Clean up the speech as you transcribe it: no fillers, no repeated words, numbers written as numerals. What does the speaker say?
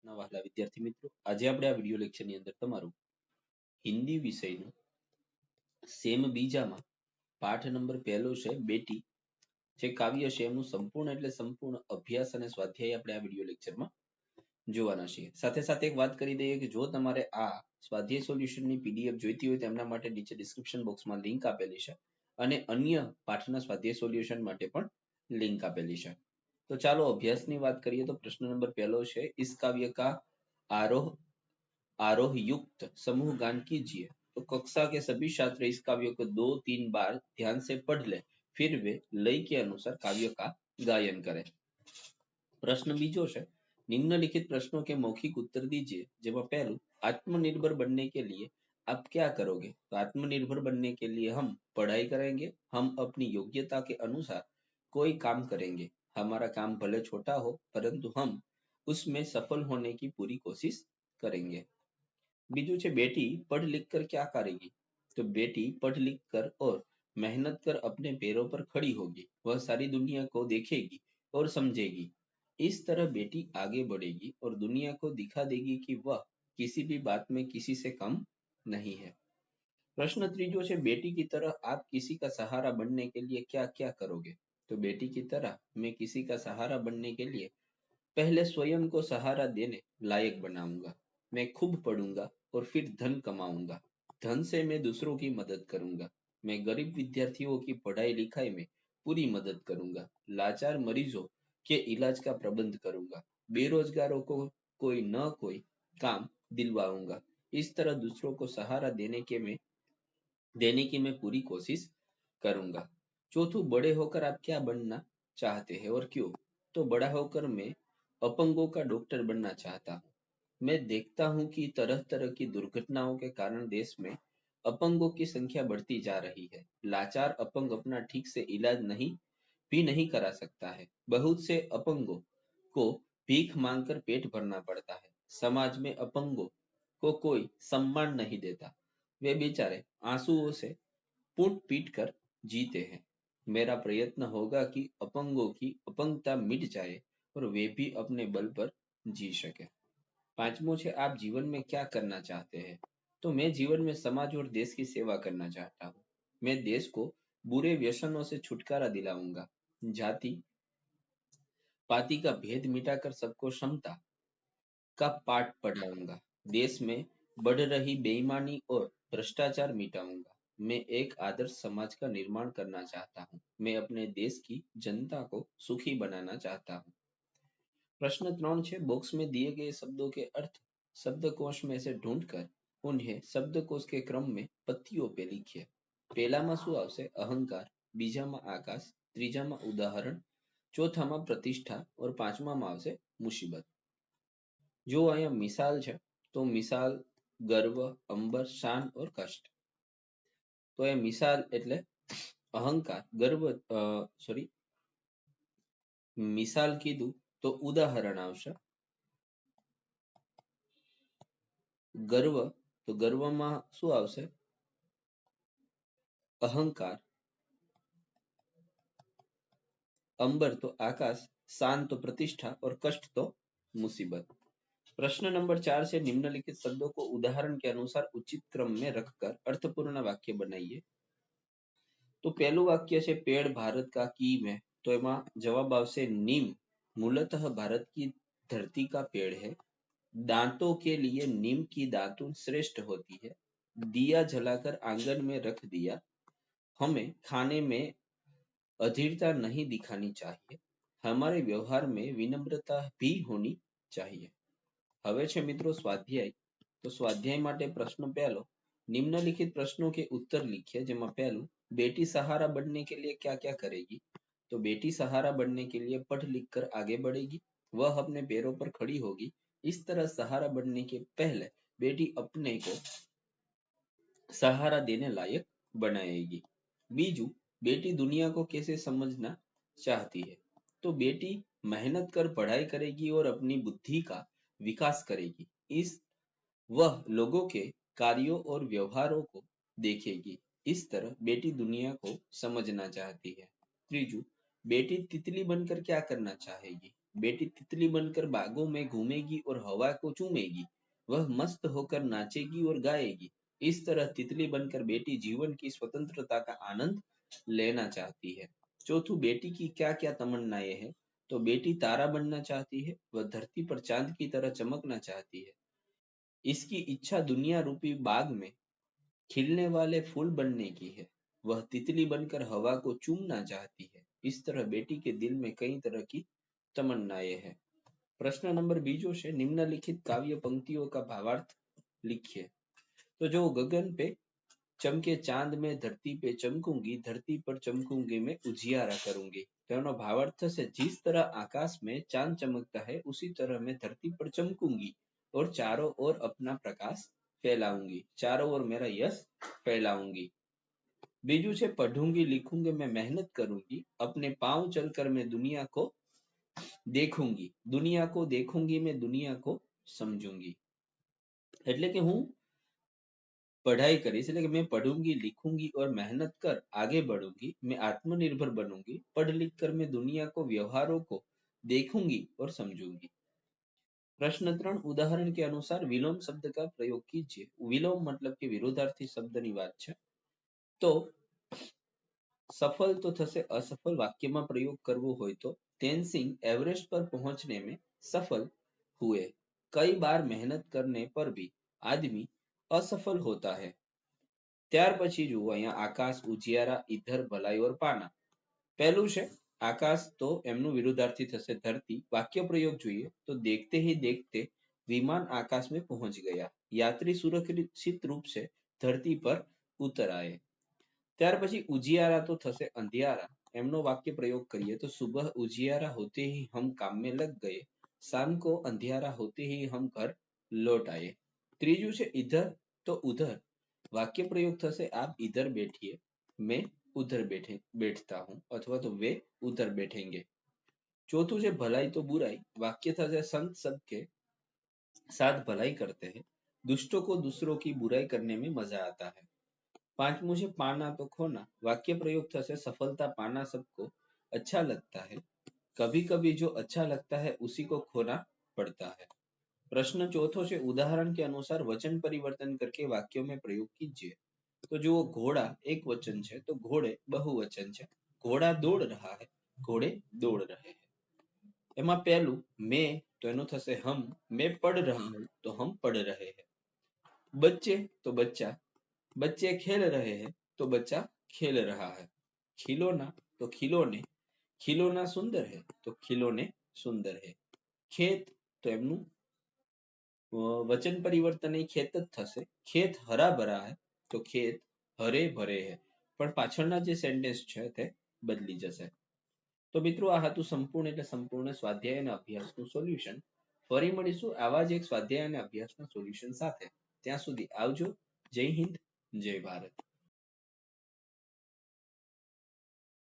વહાલા વિદ્યાર્થી મિત્રો, આજે આપણે આ વિડિયો લેક્ચરની અંદર તમારું હિન્દી વિષયનું સેમ બીજામાં પાઠ નંબર 1 છે બેટી જે કાવ્ય છે એનું સંપૂર્ણ એટલે સંપૂર્ણ અભ્યાસ અને સ્વાધ્યાય આપણે આ વિડિયો લેક્ચરમાં જોવાના છીએ. સાથે સાથે એક વાત કરી દઈએ કે જો તમારે આ સ્વાધ્યાય સોલ્યુશનની PDF જોઈતી હોય તો એમના માટે નીચે ડિસ્ક્રિપ્શન બોક્સમાં લિંક આપેલી છે અને અન્ય પાઠના સ્વાધ્યાય સોલ્યુશન માટે પણ લિંક આપેલી છે. तो चलो अभ्यास की बात करिए तो प्रश्न नंबर 1 है इस काव्य का आरोह आरोह युक्त समूह गान कीजिए. तो कक्षा के सभी छात्र इस काव्य को 2-3 बार ध्यान से पढ़ ले फिर वे लय के अनुसार काव्य का गायन करें. प्रश्न बीजो है निम्नलिखित प्रश्नों के मौखिक उत्तर दीजिए. जेमा पहलू आत्मनिर्भर बनने के लिए आप क्या करोगे. तो आत्मनिर्भर बनने के लिए हम पढ़ाई करेंगे, हम अपनी योग्यता के अनुसार कोई काम करेंगे. हमारा काम भले छोटा हो परंतु हम उसमें सफल होने की पूरी कोशिश करेंगे. बीजू छे बेटी पढ़ लिख कर क्या करेगी. तो बेटी पढ़ लिख कर और मेहनत कर अपने पैरों पर खड़ी होगी. वह सारी दुनिया को देखेगी और समझेगी. इस तरह बेटी आगे बढ़ेगी और दुनिया को दिखा देगी कि वह किसी भी बात में किसी से कम नहीं है. प्रश्न तीजो है बेटी की तरह आप किसी का सहारा बनने के लिए क्या क्या करोगे. तो बेटी की तरह मैं किसी का सहारा बनने के लिए पहले स्वयं को सहारा देने लायक बनाऊंगा. मैं खूब पढ़ूंगा और फिर धन कमाऊंगा. धन से मैं दूसरों की मदद करूंगा. मैं गरीब विद्यार्थियों की पढ़ाई लिखाई में पूरी मदद करूंगा. लाचार मरीजों के इलाज का प्रबंध करूंगा. बेरोजगारों को कोई न कोई काम दिलवाऊंगा. इस तरह दूसरों को सहारा देने की मैं पूरी कोशिश करूंगा. चौथू बड़े होकर आप क्या बनना चाहते हैं और क्यों. तो बड़ा होकर मैं अपंगों का डॉक्टर बनना चाहता हूँ. मैं देखता हूँ कि तरह तरह की दुर्घटनाओं के कारण देश में अपंगों की संख्या बढ़ती जा रही है. लाचार अपंग अपना ठीक से इलाज भी नहीं करा सकता है. बहुत से अपंगों को भीख मांगकर पेट भरना पड़ता है. समाज में अपंगों को कोई सम्मान नहीं देता. वे बेचारे आंसुओं से फूट पीट कर जीते हैं. मेरा प्रयत्न होगा कि अपंगों की अपंगता मिट जाए और वे भी अपने बल पर जी सके. पांचमो है आप जीवन में क्या करना चाहते हैं. तो मैं जीवन में समाज और देश की सेवा करना चाहता हूँ. मैं देश को बुरे व्यसनों से छुटकारा दिलाऊंगा. जाति पाति का भेद मिटाकर सबको समता का पाठ पढ़ाऊंगा. देश में बढ़ रही बेईमानी और भ्रष्टाचार मिटाऊंगा. मैं एक आदर्श समाज का निर्माण करना चाहता हूँ. मैं अपने देश की जनता को सुखी बनाना चाहता हूँ. प्रश्न 3 है बॉक्स में दिए गए शब्दों के अर्थ शब्दकोश में से ढूंढकर उन्हें शब्दकोश के क्रम में पत्तियों पे लिखिए. पहलाમાં શું આવશે અહંકાર, બીજામાં આકાશ, ત્રીજામાં ઉદાહરણ, ચોથામાં પ્રતિષ્ઠા और પાંચમામાં આવશે મુસીબત. जो અહીંયા मिसाल છે तो मिसाल गर्व, अंबर, शान और कष्ट. तो ये मिसाल એટલે અહંકાર, ગર્વ સોરી મિસાલ કીધું તો ઉદાહરણ આવશે. ગર્વ તો ગર્વમાં શું આવશે અહંકાર. अंबर तो आकाश, शान तो प्रतिष्ठा और कष्ट तो मुसीबत. प्रश्न नंबर 4 से निम्नलिखित शब्दों को उदाहरण के अनुसार उचित क्रम में रखकर अर्थपूर्ण वाक्य बनाइए. तो पहलू वाक्य है पेड़ भारत का कीम है. तो एमा जवाब आवશે नीम मूलतः भारत की धरती का पेड़ है. दांतों के लिए नीम की दातुन श्रेष्ठ होती है. दिया जलाकर आंगन में रख दिया. हमें खाने में अधीरता नहीं दिखानी चाहिए. हमारे व्यवहार में विनम्रता भी होनी चाहिए. હવે છે મિત્રો સ્વાધ્યાય. તો સ્વાધ્યાય માટે પ્રશ્ન પહેલો निम्नलिखित प्रश्नों के उत्तर लिखिए. જેમાં પહેલું बेटी सहारा बनने के लिए क्या क्या करेगी. तो बेटी सहारा बनने के लिए पढ़ लिख कर आगे बढ़ेगी. वह अपने पैरों पर खड़ी होगी. इस तरह सहारा बनने के पहले बेटी अपने को सहारा देने लायक बनाएगी. बीजू बेटी दुनिया को कैसे समझना चाहती है. तो बेटी मेहनत कर पढ़ाई करेगी और अपनी बुद्धि का विकास करेगी. वह लोगों के कार्यों और व्यवहारों को देखेगी. इस तरह बेटी दुनिया को समझना चाहती है. त्रीजू बेटी तितली बनकर क्या करना चाहेगी. बेटी तितली बनकर बागों में घूमेगी और हवा को चूमेगी, वह मस्त होकर नाचेगी और गाएगी। इस तरह तितली बनकर बेटी जीवन की स्वतंत्रता का आनंद लेना चाहती है। चौथुं, बेटी की क्या क्या तमन्नाएं हैं? तो बेटी तारा बनना चाहती है, वह धरती पर चांद की तरह चमकना चाहती है। इसकी इच्छा दुनिया रूपी बाग में खिलने वाले फूल बनने की है। वह तितली बनकर हवा को चूमना चाहती है। इस तरह बेटी के दिल में कई तरह की तमन्नाएं हैं। प्रश्न नंबर बीजो છે निम्नलिखित काव्य पंक्तियों का भावार्थ लिखिए। तो जो गगन पे चमके चांद में धरती पे चमकूंगी, धरती पर चमकूंगी मैं उजियारा करूंगी। तो એનો ભાવાર્થ છે जिस तरह आकाश में चांद चमकता है उसी तरह मैं धरती पर चमकूंगी और चारों ओर अपना प्रकाश फैलाऊंगी, चारों ओर मेरा यश फैलाऊंगी। बीजू છે पढ़ूंगी लिखूंगी मैं मेहनत करूंगी, अपने पांव चलकर मैं दुनिया को देखूंगी, दुनिया को देखूंगी मैं दुनिया को समझूंगी। એટલે કે હું पढ़ाई करीश એટલે કે मैं पढ़ूंगी लिखूंगी और मेहनत कर आगे बढ़ूंगी, मैं आत्मनिर्भर बनूंगी, पढ़ लिख कर मैं दुनिया को व्यवहारों को देखूंगी और समझूंगी। प्रश्न 3 उदाहरण के अनुसार विलोम शब्द का प्रयोग कीजिए। विलोम मतलब કે વિરોધાર્થી શબ્દની વાત છે। તો सफल तो થશે असफल वाक्यમાં प्रयोग करવો હોય तो तेनसिंग एवरेस्ट पर पहुंचने में सफल हुए। कई बार मेहनत करने पर भी आदमी असफल होता है। ત્યાર પછી જુઓ અહીંયા આકાશ, ઉજિયારા, ઈધર, ભલાઈ और પાના। પહેલું છે આકાશ, તો એમનું વિરુદ્ધાર્થી થશે ધરતી। વાક્ય પ્રયોગ જોઈએ તો देखते ही देखते विमान आकाश में पहुंच गया, यात्री सुरक्षित रूप से धरती पर उतर आए। ત્યાર પછી ઉજિયારા તો થશે અંધિયારા। એમનો વાક્ય પ્રયોગ કરીએ તો सुबह उजियारा होते ही हम काम में लग गए, शाम को अंधियारा होते ही हम घर लौट आए। ત્રીજું છે इधर तो उधर। वाक्य प्रयोग થશે आप इधर बैठिए, मैं उधर बैठता हूँ अथवा तो वे उधर बैठेंगे। चौथुं છે भलाई तो बुराई। वाक्य થશે संत सबके साथ भलाई करते हैं, दुष्टों को दूसरों की बुराई करने में मजा आता है। पांचवुं છે पाना तो खोना। वाक्य प्रयोग થશે सफलता पाना सबको अच्छा लगता है, कभी कभी जो अच्छा लगता है उसी को खोना पड़ता है। प्रश्न चौथो છે उदाहरण के अनुसार वचन परिवर्तन करके वाक्यों में प्रयोग कीजिए। तो जो घोड़ा एक वचन है तो घोड़े बहुवचन है। घोड़ा दौड़ रहा है, घोड़े दौड़ रहे हैं। એમાં પહેલું मैं तो એનું થશે हम, मैं पढ़ रहा हूँ तो हम पढ़ रहे हैं। बच्चे तो बच्चा, बच्चे खेल रहे हैं तो बच्चा खेल रहा है। खिलौना तो खिलौने, खिलौना सुंदर है तो खिलौने सुंदर है। खेत तो એમનું वचन परिवर्तन એ ખેત જ થશે। ખેત હરા ભરા है तो खेत हरे भरे है। પણ પાછળના જે સેન્ટેન્સ છે તે બદલી જશે। તો મિત્રો આ હતું સંપૂર્ણ એટલે સંપૂર્ણ સ્વાધ્યાય અને અભ્યાસનું સોલ્યુશન। ફરી મળીશું આવા જ એક સ્વાધ્યાય અને અભ્યાસના સોલ્યુશન સાથે। ત્યાં સુધી આવજો। જય હિન્દ, જય ભારત।